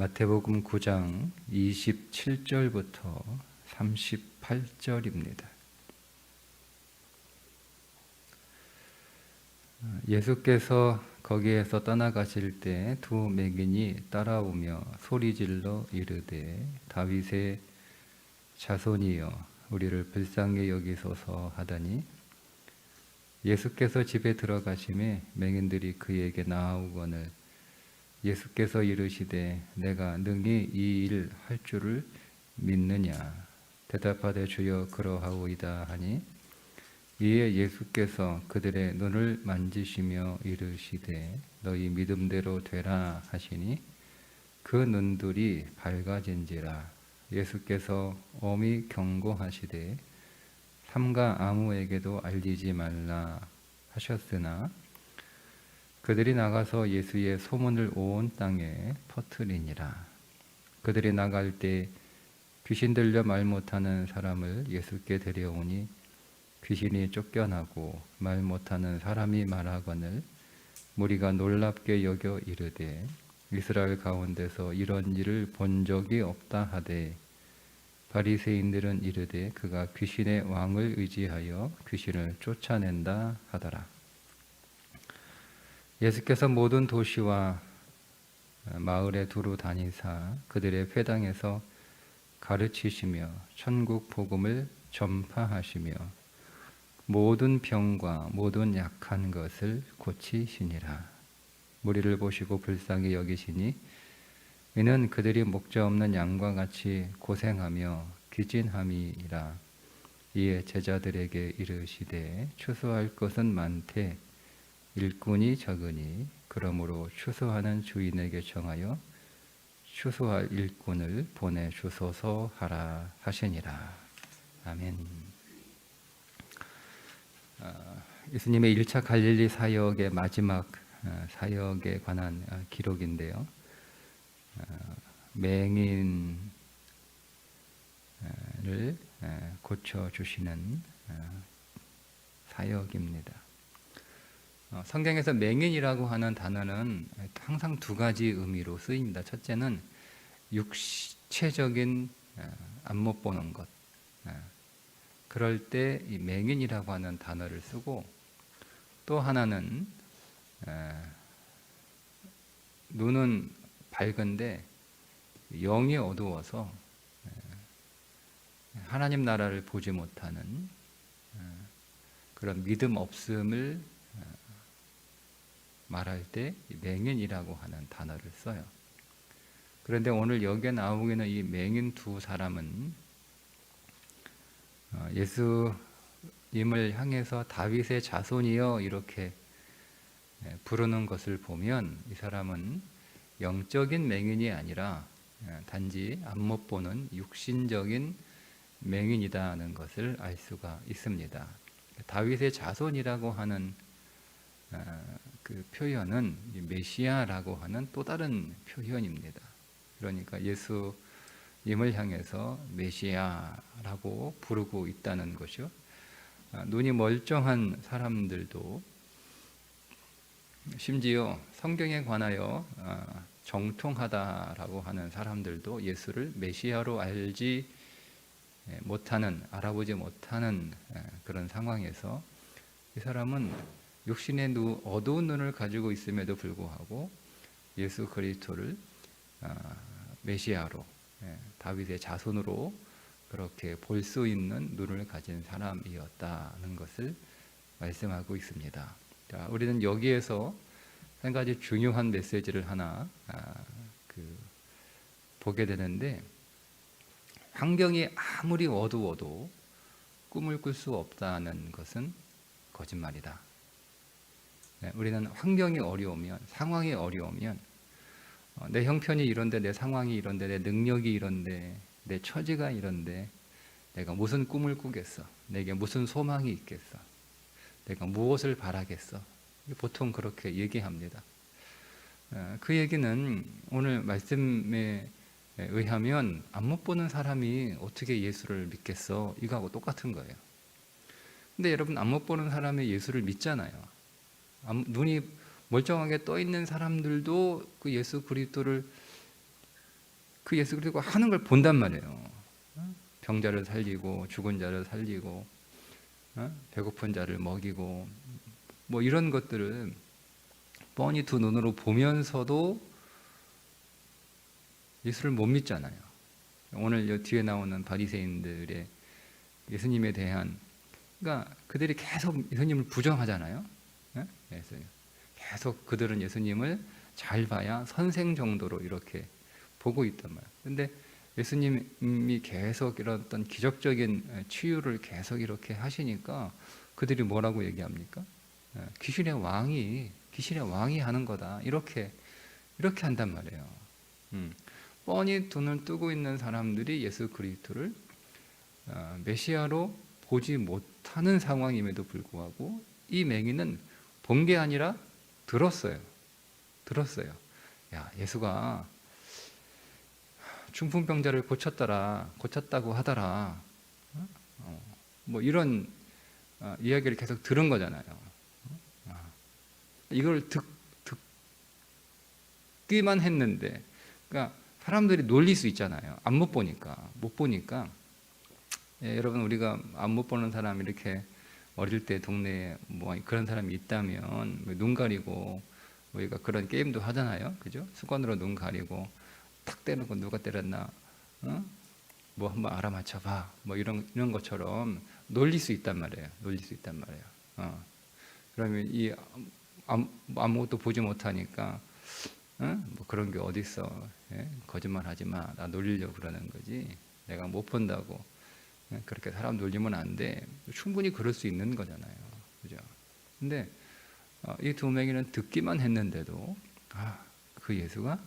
마태복음 9장 27절부터 38절입니다. 예수께서 거기에서 떠나가실 때 두 맹인이 따라오며 소리질러 이르되 다윗의 자손이여 우리를 불쌍히 여기소서 하더니 예수께서 집에 들어가심에 맹인들이 그에게 나아오거늘 예수께서 이르시되 내가 능히 이 일 할 줄을 믿느냐 대답하되 주여 그러하오이다 하니 이에 예수께서 그들의 눈을 만지시며 이르시되 너희 믿음대로 되라 하시니 그 눈들이 밝아진지라. 예수께서 엄히 경고하시되 삼가 아무에게도 알리지 말라 하셨으나 그들이 나가서 예수의 소문을 온 땅에 퍼뜨리니라. 그들이 나갈 때 귀신 들려 말 못하는 사람을 예수께 데려오니 귀신이 쫓겨나고 말 못하는 사람이 말하거늘 무리가 놀랍게 여겨 이르되 이스라엘 가운데서 이런 일을 본 적이 없다 하되 바리새인들은 이르되 그가 귀신의 왕을 의지하여 귀신을 쫓아낸다 하더라. 예수께서 모든 도시와 마을에 두루 다니사 그들의 회당에서 가르치시며 천국 복음을 전파하시며 모든 병과 모든 약한 것을 고치시니라. 무리를 보시고 불쌍히 여기시니 이는 그들이 목자 없는 양과 같이 고생하며 기진함이라. 이에 제자들에게 이르시되 추수할 것은 많되 일꾼이 적으니 그러므로 추수하는 주인에게 정하여 추수할 일꾼을 보내주소서 하라 하시니라. 아멘. 예수님의 1차 갈릴리 사역의 마지막 사역에 관한 기록인데요. 맹인을 고쳐주시는 사역입니다. 성경에서 맹인이라고 하는 단어는 항상 두 가지 의미로 쓰입니다. 첫째는 육체적인 안 못 보는 것. 그럴 때 이 맹인이라고 하는 단어를 쓰고 또 하나는 눈은 밝은데 영이 어두워서 하나님 나라를 보지 못하는 그런 믿음 없음을 말할 때 맹인이라고 하는 단어를 써요. 그런데 오늘 여기에 나오기는 이 맹인 두 사람은 예수님을 향해서 다윗의 자손이여 이렇게 부르는 것을 보면 이 사람은 영적인 맹인이 아니라 단지 안 못 보는 육신적인 맹인이다는 것을 알 수가 있습니다. 다윗의 자손이라고 하는 그 표현은 메시아라고 하는 또 다른 표현입니다. 그러니까 예수님을 향해서 메시아라고 부르고 있다는 것이요. 눈이 멀쩡한 사람들도 심지어 성경에 관하여 정통하다라고 하는 사람들도 예수를 메시아로 알아보지 못하는 그런 상황에서 이 사람은 육신의 어두운 눈을 가지고 있음에도 불구하고 예수 그리스도를 메시아로 다윗의 자손으로 그렇게 볼 수 있는 눈을 가진 사람이었다는 것을 말씀하고 있습니다. 자, 우리는 여기에서 한 가지 중요한 메시지를 하나 보게 되는데 환경이 아무리 어두워도 꿈을 꿀 수 없다는 것은 거짓말이다. 우리는 환경이 어려우면 상황이 어려우면 내 형편이 이런데 내 상황이 이런데 내 능력이 이런데 내 처지가 이런데 내가 무슨 꿈을 꾸겠어? 내게 무슨 소망이 있겠어? 내가 무엇을 바라겠어? 보통 그렇게 얘기합니다. 그 얘기는 오늘 말씀에 의하면 안 못 보는 사람이 어떻게 예수를 믿겠어? 이거하고 똑같은 거예요. 근데 여러분 안 못 보는 사람이 예수를 믿잖아요. 눈이 멀쩡하게 떠 있는 사람들도 그 예수 그리스도를 그 예수 그리스도가 하는 걸 본단 말이에요. 병자를 살리고 죽은 자를 살리고 배고픈 자를 먹이고 뭐 이런 것들을 뻔히 두 눈으로 보면서도 예수를 못 믿잖아요. 오늘 이 뒤에 나오는 바리새인들의 예수님에 대한, 그러니까 그들이 계속 예수님을 부정하잖아요. 계속 그들은 예수님을 잘 봐야 선생 정도로 이렇게 보고 있단 말이에요. 근데 예수님이 계속 이런 어떤 기적적인 치유를 계속 이렇게 하시니까 그들이 뭐라고 얘기합니까? 귀신의 왕이 하는 거다. 이렇게 한단 말이에요. 뻔히 눈을 뜨고 있는 사람들이 예수 그리스도를 메시아로 보지 못하는 상황임에도 불구하고 이 맹인은 본 게 아니라 들었어요. 야, 예수가 중풍병자를 고쳤다고 하더라. 뭐 이런 이야기를 계속 들은 거잖아요. 이걸 듣기만 했는데, 그러니까 사람들이 놀릴 수 있잖아요. 못 보니까. 예, 여러분, 우리가 안 못 보는 사람 이렇게 어릴 때 동네에 뭐 그런 사람이 있다면 눈 가리고 우리가 그런 게임도 하잖아요. 그죠? 수건으로 눈 가리고 탁 때리고 누가 때렸나? 뭐 한번 알아맞혀봐. 뭐 이런 것처럼 놀릴 수 있단 말이에요. 그러면 이 아무것도 보지 못하니까 뭐 그런 게 어딨어? 예? 거짓말하지 마. 나 놀리려고 그러는 거지. 내가 못 본다고 그렇게 사람 놀리면 안 돼. 충분히 그럴 수 있는 거잖아요. 그죠? 근데 이 두 맹인은 듣기만 했는데도 그 예수가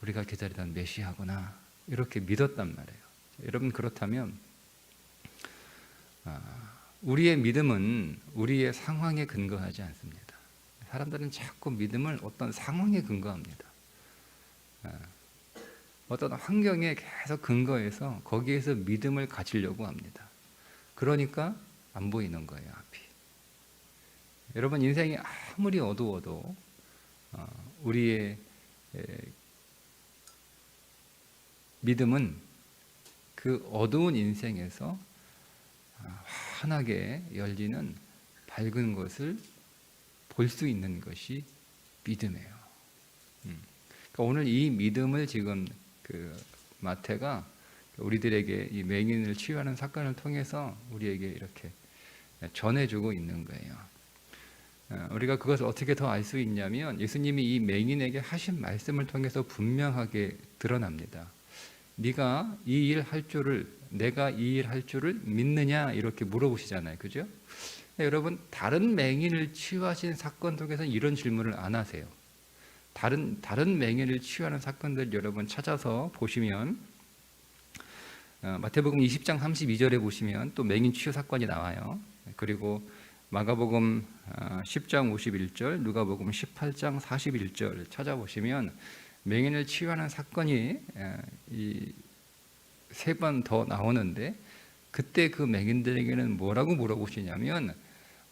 우리가 기다리던 메시아구나 이렇게 믿었단 말이에요. 여러분, 그렇다면 우리의 믿음은 우리의 상황에 근거하지 않습니다. 사람들은 자꾸 믿음을 어떤 상황에 근거합니다. 어떤 환경에 계속 근거해서 거기에서 믿음을 가지려고 합니다. 그러니까 안 보이는 거예요, 앞이. 여러분, 인생이 아무리 어두워도 우리의 믿음은 그 어두운 인생에서 환하게 열리는 밝은 것을 볼 수 있는 것이 믿음이에요. 그러니까 오늘 이 믿음을 지금 그 마태가 우리들에게 이 맹인을 치유하는 사건을 통해서 우리에게 이렇게 전해주고 있는 거예요. 우리가 그것을 어떻게 더 알 수 있냐면 예수님이 이 맹인에게 하신 말씀을 통해서 분명하게 드러납니다. 네가 이 일 할 줄을, 내가 이 일 할 줄을 믿느냐 이렇게 물어보시잖아요. 그죠? 여러분, 다른 맹인을 치유하신 사건 속에서는 이런 질문을 안 하세요. 다른 맹인을 치유하는 사건들 여러분 찾아서 보시면 마태복음 20장 32절에 보시면 또 맹인 치유 사건이 나와요. 그리고 마가복음 10장 51절, 누가복음 18장 41절 찾아보시면 맹인을 치유하는 사건이 세 번 더 나오는데, 그때 그 맹인들에게는 뭐라고 물어보시냐면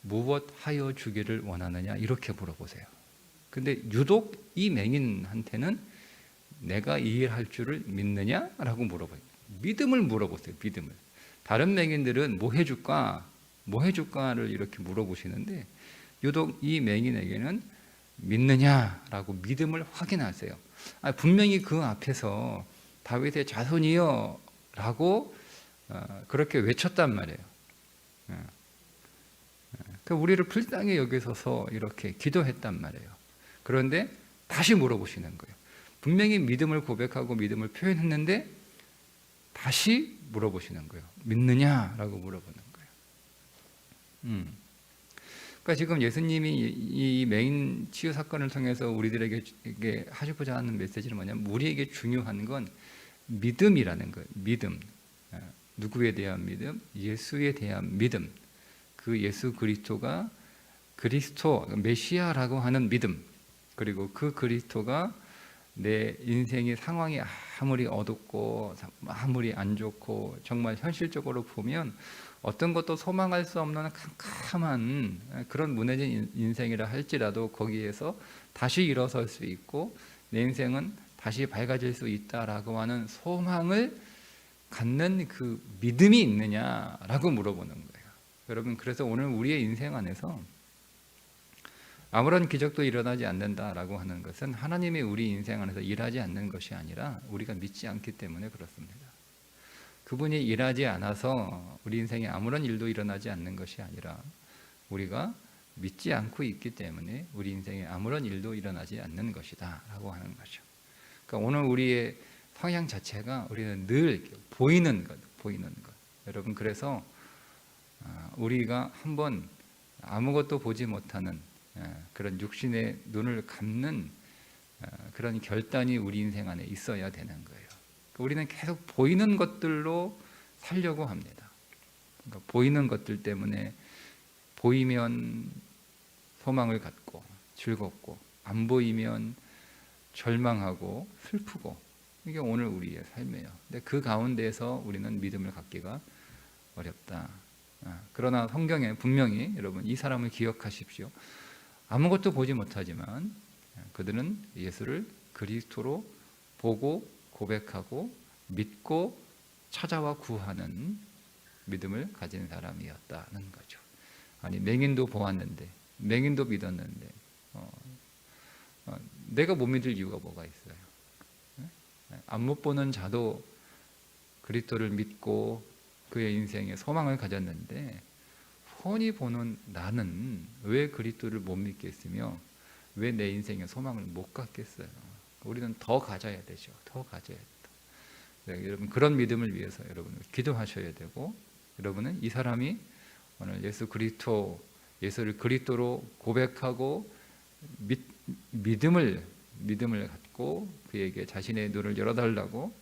무엇하여 주기를 원하느냐 이렇게 물어보세요. 근데 유독 이 맹인한테는 내가 이 일 할 줄을 믿느냐라고 물어봐요. 믿음을 물어보세요. 믿음을. 다른 맹인들은 뭐 해줄까를 이렇게 물어보시는데 유독 이 맹인에게는 믿느냐라고 믿음을 확인하세요. 분명히 그 앞에서 다윗의 자손이여 라고 그렇게 외쳤단 말이에요. 그러니까 우리를 불쌍히 여기서서 이렇게 기도했단 말이에요. 그런데 다시 물어보시는 거예요. 분명히 믿음을 고백하고 믿음을 표현했는데 다시 물어보시는 거예요. 믿느냐라고 물어보는 거예요. 그러니까 지금 예수님이 이 맹인 치유 사건을 통해서 우리들에게 하시고자 하는 메시지는 뭐냐면 우리에게 중요한 건 믿음이라는 거예요. 믿음. 누구에 대한 믿음? 예수에 대한 믿음. 그 예수 그리스도가 그리스도, 메시아라고 하는 믿음. 그리고 그 그리스도가 내 인생의 상황이 아무리 어둡고 아무리 안 좋고 정말 현실적으로 보면 어떤 것도 소망할 수 없는 캄캄한 그런 무너진 인생이라 할지라도 거기에서 다시 일어설 수 있고 내 인생은 다시 밝아질 수 있다라고 하는 소망을 갖는 그 믿음이 있느냐라고 물어보는 거예요. 여러분, 그래서 오늘 우리의 인생 안에서 아무런 기적도 일어나지 않는다라고 하는 것은 하나님이 우리 인생 안에서 일하지 않는 것이 아니라 우리가 믿지 않기 때문에 그렇습니다. 그분이 일하지 않아서 우리 인생에 아무런 일도 일어나지 않는 것이 아니라 우리가 믿지 않고 있기 때문에 우리 인생에 아무런 일도 일어나지 않는 것이다 라고 하는 거죠. 그러니까 오늘 우리의 성향 자체가 우리는 늘 보이는 것. 여러분, 그래서 우리가 한번 아무것도 보지 못하는 그런 육신의 눈을 감는 그런 결단이 우리 인생 안에 있어야 되는 거예요. 우리는 계속 보이는 것들로 살려고 합니다. 그러니까 보이는 것들 때문에 보이면 소망을 갖고 즐겁고 안 보이면 절망하고 슬프고 이게 오늘 우리의 삶이에요. 근데 그 가운데에서 우리는 믿음을 갖기가 어렵다. 그러나 성경에 분명히 여러분 이 사람을 기억하십시오. 아무것도 보지 못하지만 그들은 예수를 그리스도로 보고 고백하고 믿고 찾아와 구하는 믿음을 가진 사람이었다는 거죠. 아니, 맹인도 보았는데, 맹인도 믿었는데 내가 못 믿을 이유가 뭐가 있어요? 안 못 보는 자도 그리스도를 믿고 그의 인생에 소망을 가졌는데 훤히 보는 나는 왜 그리스도를 못 믿겠으며 왜 내 인생에 소망을 못 갖겠어요? 우리는 더 가져야 되죠. 더 가져야 돼요. 네, 여러분, 그런 믿음을 위해서 여러분 기도하셔야 되고, 여러분은 이 사람이 오늘 예수를 그리스도로 고백하고 믿음을 갖고 그에게 자신의 눈을 열어달라고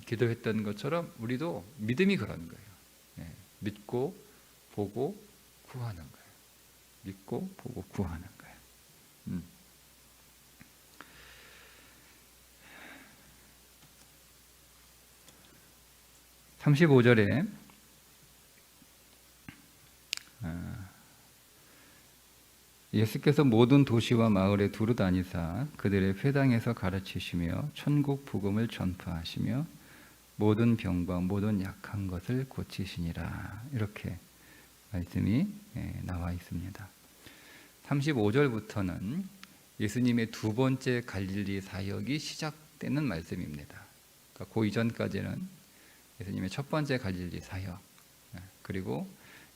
기도했던 것처럼 우리도 믿음이 그런 거예요. 네, 믿고 보고 구하는 거예요. 믿고 보고 구하는 거예요. 35절에 예수께서 모든 도시와 마을에 두루 다니사 그들의 회당에서 가르치시며 천국 복음을 전파하시며 모든 병과 모든 약한 것을 고치시니라. 이렇게 말씀이 나와 있습니다. 35절부터는 예수님의 두 번째 갈릴리 사역이 시작되는 말씀입니다. 그러니까 그 이전까지는 예수님의 첫 번째 갈릴리 사역, 그리고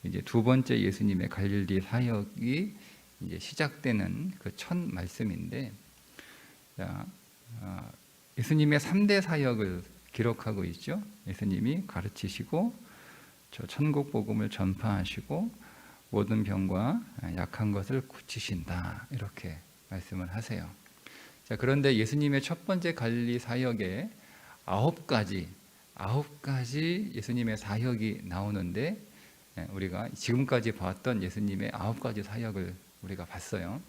이제 두 번째 예수님의 갈릴리 사역이 이제 시작되는 그 첫 말씀인데, 예수님의 3대 사역을 기록하고 있죠. 예수님이 가르치시고 저 천국 복음을 전파하시고 모든 병과 약한 것을 고치신다, 이렇게 말씀을 하세요. 자, 그런데 예수님의 첫 번째 갈릴리 사역에 9가지 예수님의 사역이 나오는데, 우리가 지금까지 봤던 예수님의 9가지 사역을 우리가 봤어요.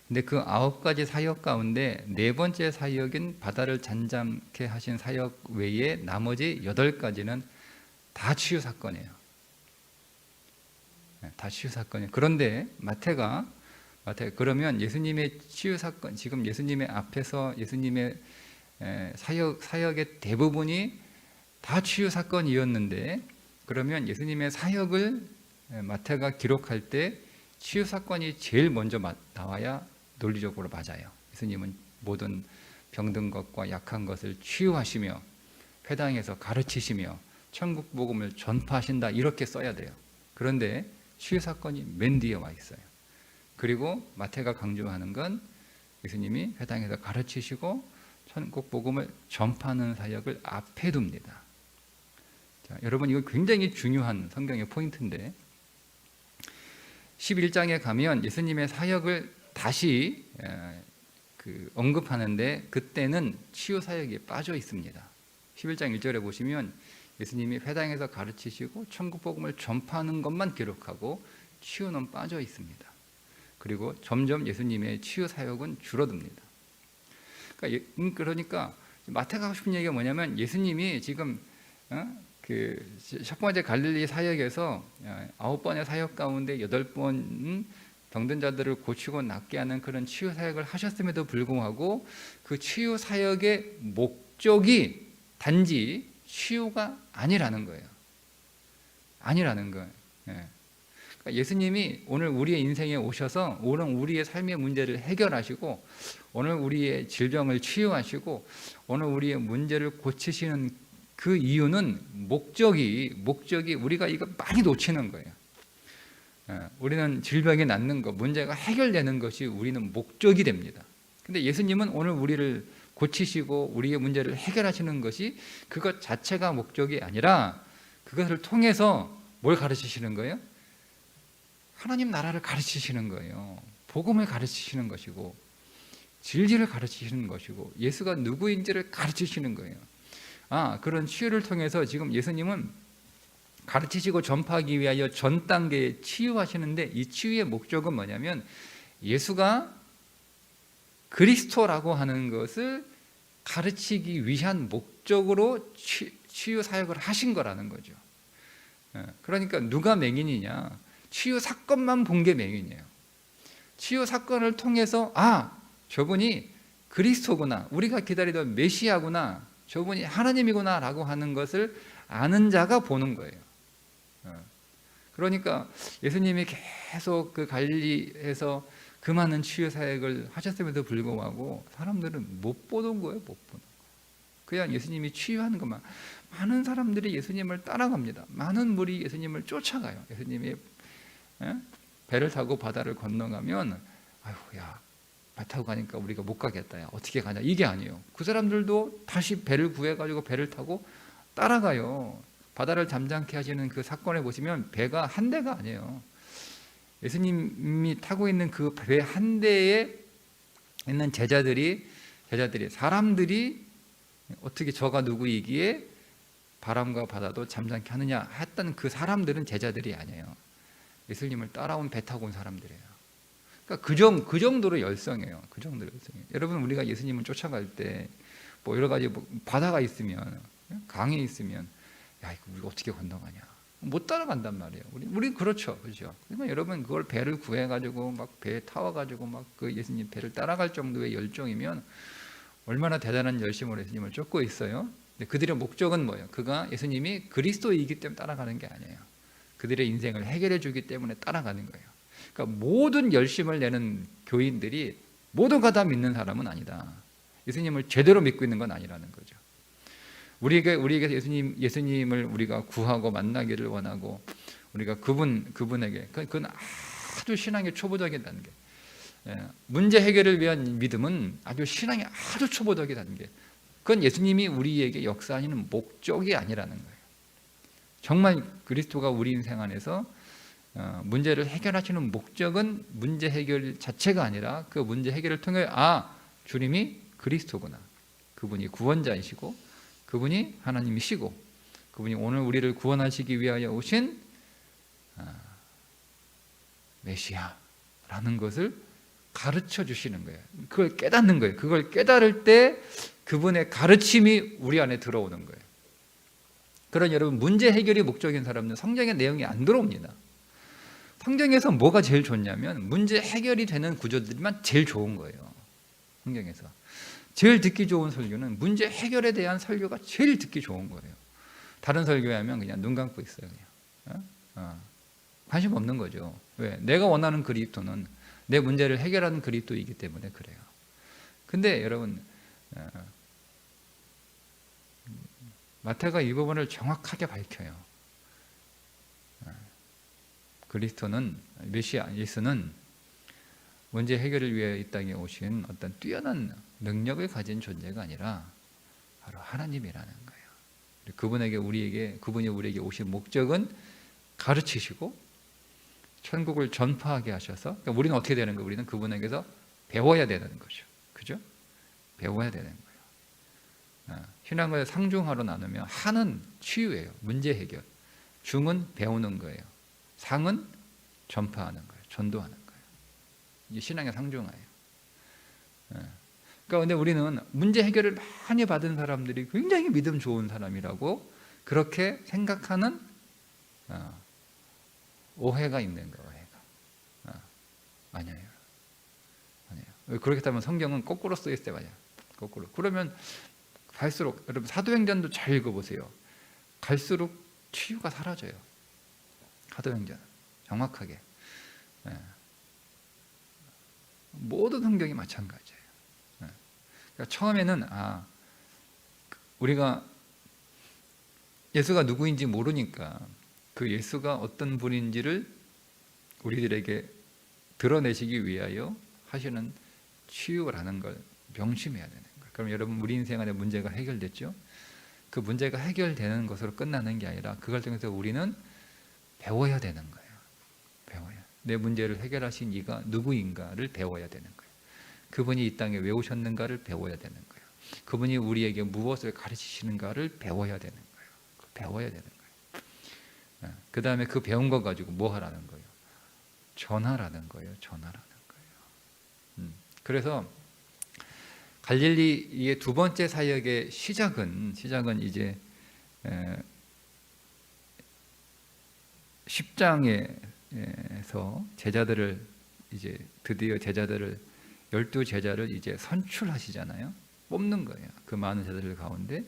근데 그 9가지 사역 가운데 네 번째 사역인 바다를 잠잠케 하신 사역 외에 나머지 8가지는 다 치유 사건이에요. 다 치유 사건이에요. 그런데 마태가 그러면 예수님의 치유 사건, 지금 예수님의 앞에서 예수님의 사역의 대부분이 다 치유 사건이었는데, 그러면 예수님의 사역을 마태가 기록할 때 치유 사건이 제일 먼저 나와야 논리적으로 맞아요. 예수님은 모든 병든 것과 약한 것을 치유하시며 회당에서 가르치시며 천국 복음을 전파하신다, 이렇게 써야 돼요. 그런데 치유 사건이 맨 뒤에 와 있어요. 그리고 마태가 강조하는 건 예수님이 회당에서 가르치시고 천국 복음을 전파하는 사역을 앞에 둡니다. 자, 여러분, 이거 굉장히 중요한 성경의 포인트인데, 11장에 가면 예수님의 사역을 다시 언급하는데 그때는 치유 사역이 빠져 있습니다. 11장 1절에 보시면 예수님이 회당에서 가르치시고 천국 복음을 전파하는 것만 기록하고 치유는 빠져 있습니다. 그리고 점점 예수님의 치유 사역은 줄어듭니다. 그러니까 마태가 하고 싶은 얘기가 뭐냐면, 예수님이 지금 첫 번째 갈릴리 사역에서 9번의 사역 가운데 8번은 병든 자들을 고치고 낫게 하는 그런 치유 사역을 하셨음에도 불구하고 그 치유 사역의 목적이 단지 치유가 아니라는 거예요. 아니라는 거예요. 예. 그러니까 예수님이 오늘 우리의 인생에 오셔서 오늘 우리의 삶의 문제를 해결하시고 오늘 우리의 질병을 치유하시고 오늘 우리의 문제를 고치시는 그 이유는 목적이 우리가 이거 많이 놓치는 거예요. 우리는 질병이 낫는 것, 문제가 해결되는 것이 우리는 목적이 됩니다. 근데 예수님은 오늘 우리를 고치시고 우리의 문제를 해결하시는 것이 그것 자체가 목적이 아니라 그것을 통해서 뭘 가르치시는 거예요? 하나님 나라를 가르치시는 거예요. 복음을 가르치시는 것이고 진리를 가르치시는 것이고 예수가 누구인지를 가르치시는 거예요. 그런 치유를 통해서 지금 예수님은 가르치시고 전파하기 위하여 전 단계에 치유하시는데 이 치유의 목적은 뭐냐면 예수가 그리스도라고 하는 것을 가르치기 위한 목적으로 치유 사역을 하신 거라는 거죠. 그러니까 누가 맹인이냐? 치유 사건만 본 게 맹인이에요. 치유 사건을 통해서 저분이 그리스도구나, 우리가 기다리던 메시아구나, 저분이 하나님이구나 라고 하는 것을 아는 자가 보는 거예요. 그러니까 예수님이 계속 그 갈릴리에서 그 많은 치유 사역을 하셨음에도 불구하고 사람들은 못 보던 거예요. 못 보는 거. 그냥 예수님이 치유하는 것만. 많은 사람들이 예수님을 따라갑니다. 많은 물이 예수님을 쫓아가요. 예수님이 배를 타고 바다를 건너가면 배 타고 가니까 우리가 못 가겠다. 어떻게 가냐. 이게 아니에요. 그 사람들도 다시 배를 구해가지고 배를 타고 따라가요. 바다를 잠잠케 하시는 그 사건에 보시면 배가 한 대가 아니에요. 예수님이 타고 있는 그 배 한 대에 있는 사람들이 어떻게 저가 누구이기에 바람과 바다도 잠잠케 하느냐 했던 그 사람들은 제자들이 아니에요. 예수님을 따라온 배 타고 온 사람들이에요. 그러니까 그 정도로 열성이에요. 그 정도로 열성이에요. 여러분 우리가 예수님을 쫓아갈 때 뭐 여러 가지 바다가 있으면 강이 있으면 이거 우리가 어떻게 건너가냐? 못 따라간단 말이에요. 우리 그렇죠, 그렇죠. 그러면 여러분 그걸 배를 구해가지고 막 배에 타와가지고 막 그 예수님 배를 따라갈 정도의 열정이면 얼마나 대단한 열심으로 예수님을 쫓고 있어요. 근데 그들의 목적은 뭐예요? 예수님이 그리스도이기 때문에 따라가는 게 아니에요. 그들의 인생을 해결해 주기 때문에 따라가는 거예요. 그러니까 모든 열심을 내는 교인들이 모두가 다 믿는 사람은 아니다. 예수님을 제대로 믿고 있는 건 아니라는 거죠. 우리에게 예수님을 우리가 구하고 만나기를 원하고 우리가 그분에게 그건 아주 신앙의 초보적인 단계. 문제 해결을 위한 믿음은 아주 신앙의 아주 초보적인 단계. 그건 예수님이 우리에게 역사하시는 목적이 아니라는 거예요. 정말 그리스도가 우리 인생 안에서 문제를 해결하시는 목적은 문제 해결 자체가 아니라 그 문제 해결을 통해 주님이 그리스도구나. 그분이 구원자이시고 그분이 하나님이시고 그분이 오늘 우리를 구원하시기 위하여 오신 메시아라는 것을 가르쳐 주시는 거예요. 그걸 깨닫는 거예요. 그걸 깨달을 때 그분의 가르침이 우리 안에 들어오는 거예요. 그런 여러분 문제 해결이 목적인 사람은 성경의 내용이 안 들어옵니다. 성경에서 뭐가 제일 좋냐면 문제 해결이 되는 구조들만 제일 좋은 거예요. 성경에서 제일 듣기 좋은 설교는 문제 해결에 대한 설교가 제일 듣기 좋은 거예요. 다른 설교에 하면 그냥 눈 감고 있어요. 그냥. 관심 없는 거죠. 왜? 내가 원하는 그리스도는 내 문제를 해결하는 그리스도이기 때문에 그래요. 근데 여러분 마태가 이 부분을 정확하게 밝혀요. 그리스도는 메시아 예수는 문제 해결을 위해 이 땅에 오신 어떤 뛰어난 능력을 가진 존재가 아니라 바로 하나님이라는 거예요. 그분이 우리에게 오신 목적은 가르치시고 천국을 전파하게 하셔서 그러니까 우리는 어떻게 되는 거예요? 우리는 그분에게서 배워야 되는 거죠. 그죠? 배워야 되는 거예요. 신앙을 상중하로 나누면 하는 치유예요. 문제 해결. 중은 배우는 거예요. 상은 전파하는 거예요. 전도하는 거예요. 이게 신앙의 상중하예요. 그러니까 근데 우리는 문제 해결을 많이 받은 사람들이 굉장히 믿음 좋은 사람이라고 그렇게 생각하는 오해가 있는 거예요. 오해가. 아니에요. 아니에요. 그렇게 따면 성경은 거꾸로 쓰여 있어요. 맞아요. 거꾸로. 그러면 갈수록, 여러분 사도행전도 잘 읽어보세요. 갈수록 치유가 사라져요. 사도행전 정확하게. 예. 모든 성경이 마찬가지예요. 예. 그러니까 처음에는 우리가 예수가 누구인지 모르니까 그 예수가 어떤 분인지를 우리들에게 드러내시기 위하여 하시는 치유라는 걸 명심해야 되는 거예요. 그럼 여러분, 우리 인생 안에 문제가 해결됐죠? 그 문제가 해결되는 것으로 끝나는 게 아니라 그걸 통해서 우리는 배워야 되는 거예요. 배워야. 내 문제를 해결하신 이가 누구인가를 배워야 되는 거예요. 그분이 이 땅에 왜 오셨는가를 배워야 되는 거예요. 그분이 우리에게 무엇을 가르치시는가를 배워야 되는 거예요. 배워야 되는 거예요. 그 다음에 그 배운 거 가지고 뭐 하라는 거예요? 전하라는 거예요. 전하라는 거예요. 그래서 갈릴리의 두 번째 사역의 시작은 이제 10장에서 제자들을 이제 드디어 제자들을 12제자를 이제 선출하시잖아요. 뽑는 거예요. 그 많은 제자들 가운데.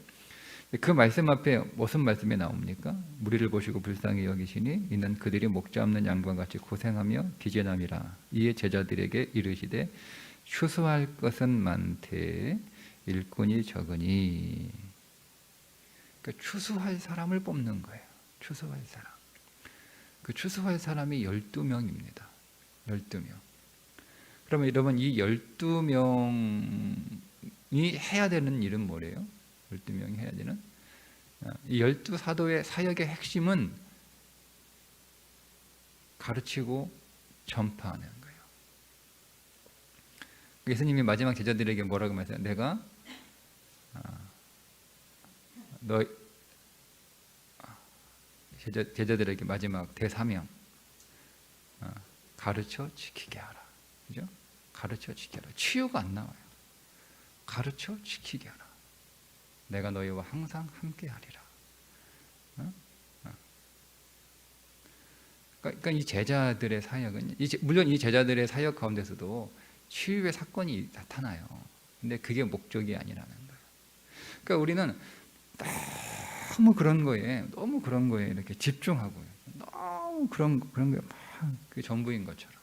그 말씀 앞에 무슨 말씀이 나옵니까? 무리를 보시고 불쌍히 여기시니 이는 그들이 목자 없는 양과 같이 고생하며 비제남이라. 이에 제자들에게 이르시되 추수할 것은 많되 일꾼이 적으니. 그러니까 추수할 사람을 뽑는 거예요. 추수할 사람. 그 추수할 사람이 12명입니다. 12명. 그러면 여러분, 이 12명이 해야 되는 일은 뭐래요? 12명이 해야 되는? 이 12사도의 사역의 핵심은 가르치고 전파하는 거예요. 예수님이 마지막 제자들에게 뭐라고 말했어요? 내가 제자들에게 마지막 대사명, 가르쳐 지키게 하라. 그죠? 가르쳐 지키게 하라. 치유가 안 나와요. 가르쳐 지키게 하라. 내가 너희와 항상 함께 하리라. 그러니까 이 제자들의 사역은, 물론 이 제자들의 사역 가운데서도 치유의 사건이 나타나요. 근데 그게 목적이 아니라는 거예요. 그러니까 우리는 너무 그런 거에 이렇게 집중하고요. 너무 그런 거에 막 그게 전부인 것처럼.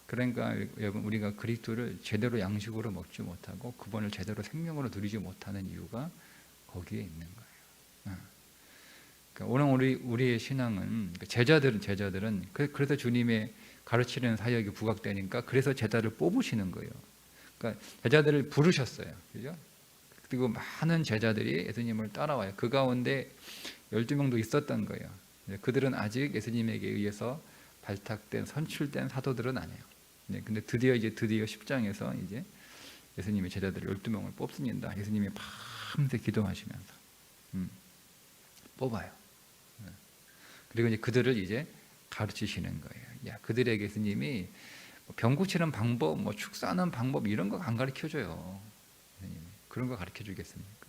그러니까 여러분, 우리가 그리스도를 제대로 양식으로 먹지 못하고 그분을 제대로 생명으로 누리지 못하는 이유가 거기에 있는 거예요. 그러니까 오늘 우리의 신앙은, 제자들은 그래서 주님의 가르치는 사역이 부각되니까 그래서 제자를 뽑으시는 거예요. 그러니까 제자들을 부르셨어요. 그죠? 그리고 많은 제자들이 예수님을 따라와요. 그 가운데 12명도 있었던 거예요. 그들은 아직 예수님에게 의해서 발탁된, 선출된 사도들은 아니에요. 근데 드디어 10장에서 이제 예수님이 제자들 12명을 뽑습니다. 예수님이 밤새 기도하시면서 뽑아요. 그리고 이제 그들을 이제 가르치시는 거예요. 그들에게 예수님이 병 고치는 방법, 축사하는 방법 이런 거 안 가르쳐 줘요. 예수님이 그런 거 가르쳐 주겠습니까?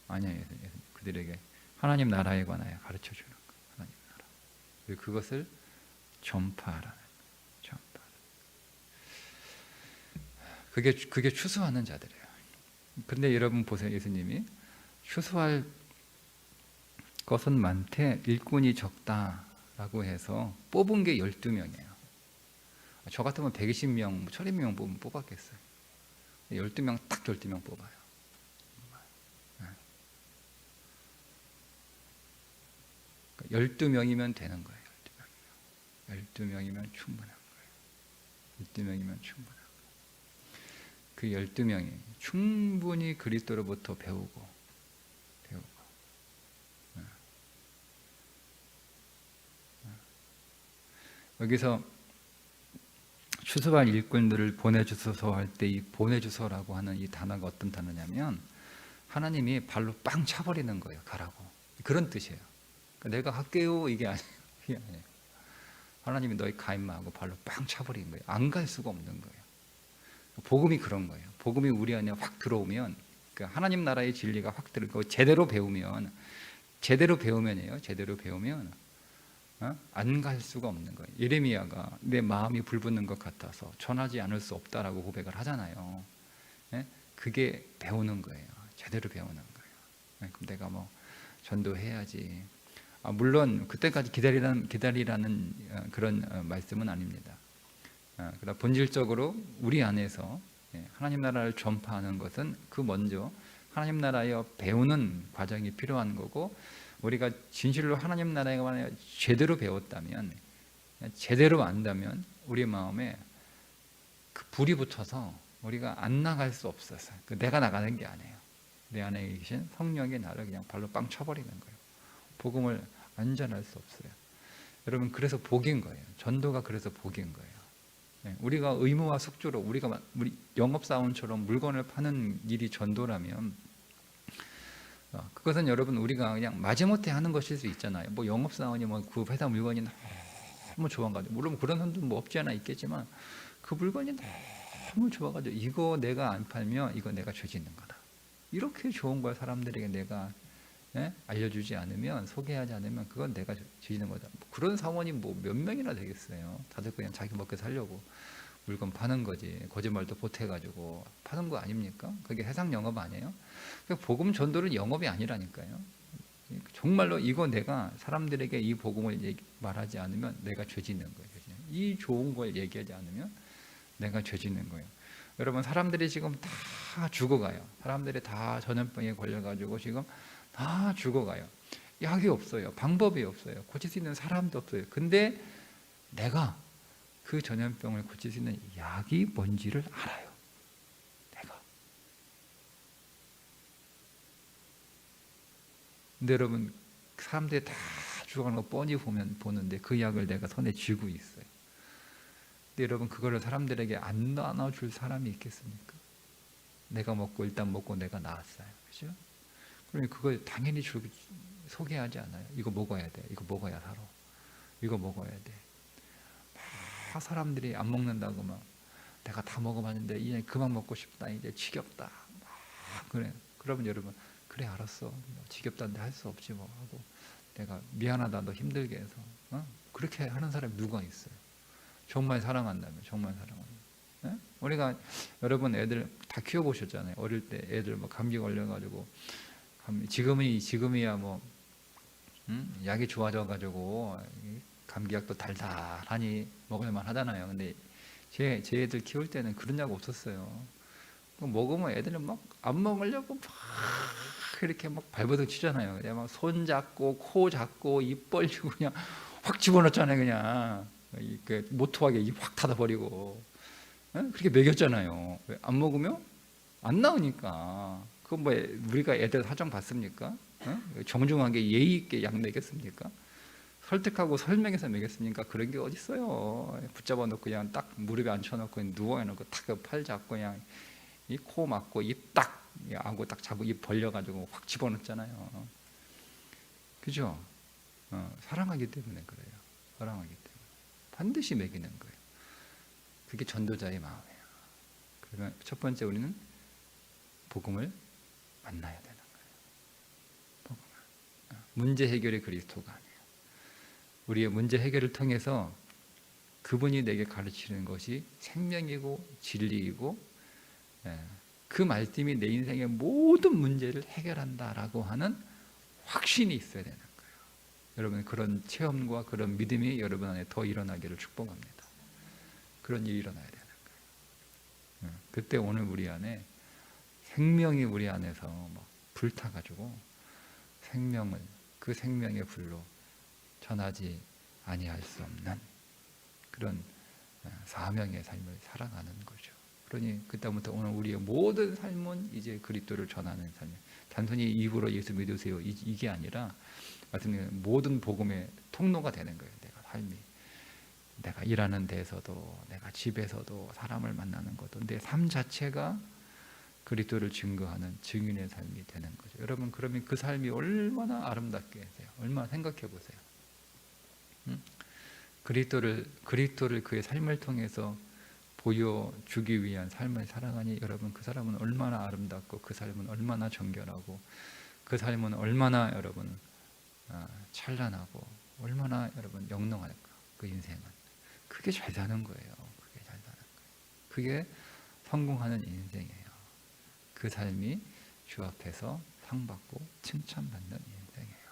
아니에요. 그들에게 하나님 나라에 관하여 가르쳐 주는 거예요. 하나님 나라. 그리고 그것을 전파하라는 거예요. 그게 추수하는 자들이에요. 근데 여러분 보세요. 예수님이 추수할 것은 많되 일꾼이 적다라고 해서 뽑은 게 12명이에요. 저 같으면 120명, 1000명 뽑으면 뽑았겠어요. 12명, 딱 12명 뽑아요. 12명이면 되는 거예요. 12명이면 충분한 거예요. 12명이면 충분한 거예요. 그 12명이 충분히 그리스도로부터 배우고 여기서 추수할 일꾼들을 보내주소서 할 때 이 보내주소라고 하는 이 단어가 어떤 단어냐면 하나님이 발로 빵 차버리는 거예요. 가라고. 그런 뜻이에요. 그러니까 내가 할게요 이게 아니에요. 하나님이 너희 가 임마 하고 발로 빵 차버린 거예요. 안 갈 수가 없는 거예요. 복음이 그런 거예요. 복음이 우리 안에 확 들어오면, 그러니까 하나님 나라의 진리가 확 들어오고 제대로 배우면이에요. 제대로 배우면 안 갈 수가 없는 거예요. 예레미야가 내 마음이 불붙는 것 같아서 전하지 않을 수 없다라고 고백을 하잖아요. 예? 그게 배우는 거예요. 제대로 배우는 거예요. 예? 그럼 내가 뭐 전도해야지. 물론 그때까지 기다리라는 그런 말씀은 아닙니다. 그러나 본질적으로 우리 안에서 하나님 나라를 전파하는 것은 그 먼저 하나님 나라에 배우는 과정이 필요한 거고, 우리가 진실로 하나님 나라에 관해 제대로 배웠다면, 제대로 안다면 우리 마음에 그 불이 붙어서 우리가 안 나갈 수 없어서, 내가 나가는 게 아니에요. 내 안에 계신 성령이 나를 그냥 발로 빵 쳐버리는 거예요. 복음을 안 전할 수 없어요. 여러분, 그래서 복인 거예요. 전도가 그래서 복인 거예요. 우리가 의무와 숙주로 우리 영업사원처럼 물건을 파는 일이 전도라면, 그것은 여러분 우리가 그냥 마지못해 하는 것일 수 있잖아요. 뭐 영업사원이 뭐 그 회사 물건이 너무 좋아가지고, 물론 그런 사람도 뭐 없지 않아 있겠지만, 그 물건이 너무 좋아가지고 이거 내가 안 팔면 이거 내가 죄 짓는 거다. 이렇게 좋은 걸 사람들에게 내가 알려주지 않으면, 소개하지 않으면 그건 내가 죄 짓는 거다. 그런 사원이 뭐 몇 명이나 되겠어요. 다들 그냥 자기 먹게 살려고 물건 파는 거지. 거짓말도 보태가지고 파는 거 아닙니까? 그게 세상 영업 아니에요? 복음 전도는 영업이 아니라니까요. 정말로 이거 내가 사람들에게 이 복음을 말하지 않으면 내가 죄 짓는 거예요. 이 좋은 걸 얘기하지 않으면 내가 죄 짓는 거예요. 여러분, 사람들이 지금 다 죽어가요. 사람들이 다 전염병에 걸려가지고 지금 다 죽어가요. 약이 없어요. 방법이 없어요. 고칠 수 있는 사람도 없어요. 근데 내가 그 전염병을 고칠 수 있는 약이 뭔지를 알아요. 내가. 근데 여러분, 사람들이 다 죽어가는 거 뻔히 보는데 그 약을 내가 손에 쥐고 있어요. 근데 여러분, 그거를 사람들에게 안 나눠줄 사람이 있겠습니까? 내가 먹고 일단 먹고 내가 나았어요. 그죠? 그러면 그걸 당연히 소개하지 않아요. 이거 먹어야 돼. 이거 먹어야 살아. 이거 먹어야 돼. 다 사람들이 안 먹는다고 막, 내가 다 먹어봤는데 이제 그만 먹고 싶다. 이제 지겹다. 그래. 그러면 여러분, 그래 알았어. 지겹다는데 할 수 없지 뭐 하고, 내가 미안하다. 너 힘들게 해서. 그렇게 하는 사람이 누가 있어요? 정말 사랑한다면, 정말 사랑한다면. 우리가 여러분 애들 다 키워보셨잖아요. 어릴 때 애들 뭐 감기 걸려가지고, 지금이야 뭐 약이 좋아져가지고 감기약도 달달하니 먹을만 하잖아요. 근데 제 애들 키울 때는 그런 약 없었어요. 먹으면 애들은 막 안 먹으려고 막 이렇게 막 발버둥 치잖아요. 그냥 막 손 잡고 코 잡고 입 벌리고 그냥 확 집어넣잖아요. 그냥 그 모토하게 입 확 닫아버리고 그렇게 먹였잖아요. 안 먹으면 안 나오니까. 그건 뭐 우리가 애들 사정 봤습니까? 정중하게 예의 있게 약 먹였습니까? 설득하고 설명해서 먹였습니까? 그런 게 어디 있어요. 붙잡아 놓고 그냥 딱 무릎에 앉혀놓고 누워놓고 탁 팔 잡고 그냥 이 코 막고 입 딱 하고 딱 잡고 입 벌려가지고 확 집어넣잖아요. 그죠? 사랑하기 때문에 그래요. 사랑하기 때문에 반드시 먹이는 거예요. 그게 전도자의 마음이에요. 그러면 첫 번째 우리는 복음을 만나야 되는 거예요. 복음을. 문제 해결의 그리스도가 아니에요. 우리의 문제 해결을 통해서 그분이 내게 가르치는 것이 생명이고 진리이고, 그 말씀이 내 인생의 모든 문제를 해결한다라고 하는 확신이 있어야 되는 거예요. 여러분, 그런 체험과 그런 믿음이 여러분 안에 더 일어나기를 축복합니다. 그런 일이 일어나야 되는 거예요. 그때 오늘 우리 안에 생명이 우리 안에서 막 불타가지고 그 생명의 불로 전하지 아니할 수 없는 그런 사명의 삶을 살아가는 거죠. 그러니 그다음부터 오늘 우리의 모든 삶은 이제 그리스도를 전하는 삶이에요. 단순히 입으로 예수 믿으세요 이게 아니라 모든 복음의 통로가 되는 거예요. 내가 삶이, 내가 일하는 데서도, 내가 집에서도, 사람을 만나는 것도 내 삶 자체가 그리스도를 증거하는 증인의 삶이 되는 거죠. 여러분, 그러면 그 삶이 얼마나 아름답게 되세요. 얼마나 생각해 보세요. 그리스도를 그의 삶을 통해서 보여주기 위한 삶을 살아가니 여러분, 그 사람은 얼마나 아름답고 그 삶은 얼마나 정결하고 그 삶은 얼마나 여러분 찬란하고 얼마나 여러분 영롱할까 그 인생은. 그게 잘 사는 거예요. 그게 잘 사는 거예요. 그게 성공하는 인생이에요. 그 삶이 주 앞에서 상 받고 칭찬받는 인생이에요.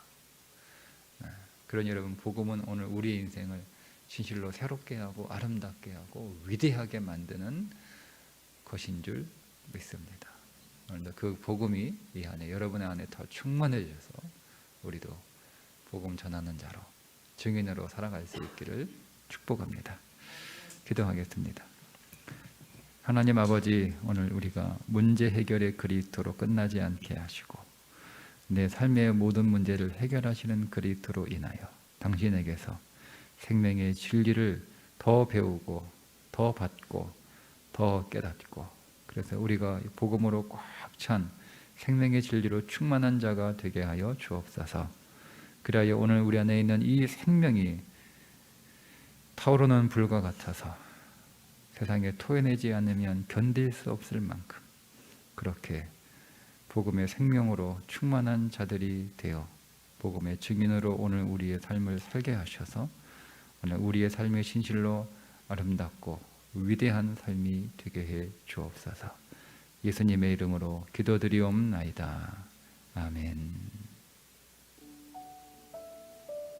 네. 그러니 여러분 복음은 오늘 우리 인생을 진실로 새롭게 하고 아름답게 하고 위대하게 만드는 것인 줄 믿습니다. 오늘도 그 복음이 이 안에 여러분의 안에 더 충만해져서 우리도 복음 전하는 자로 증인으로 살아갈 수 있기를 축복합니다. 기도하겠습니다. 하나님 아버지, 오늘 우리가 문제 해결의 그리스도로 끝나지 않게 하시고 내 삶의 모든 문제를 해결하시는 그리스도로 인하여 당신에게서 생명의 진리를 더 배우고 더 받고 더 깨닫고, 그래서 우리가 복음으로 꽉 찬 생명의 진리로 충만한 자가 되게 하여 주옵소서. 그리하여 오늘 우리 안에 있는 이 생명이 타오르는 불과 같아서 세상에 토해내지 않으면 견딜 수 없을 만큼 그렇게 복음의 생명으로 충만한 자들이 되어 복음의 증인으로 오늘 우리의 삶을 살게 하셔서 오늘 우리의 삶의 진실로 아름답고 위대한 삶이 되게 해 주옵소서. 예수님의 이름으로 기도드리옵나이다. 아멘.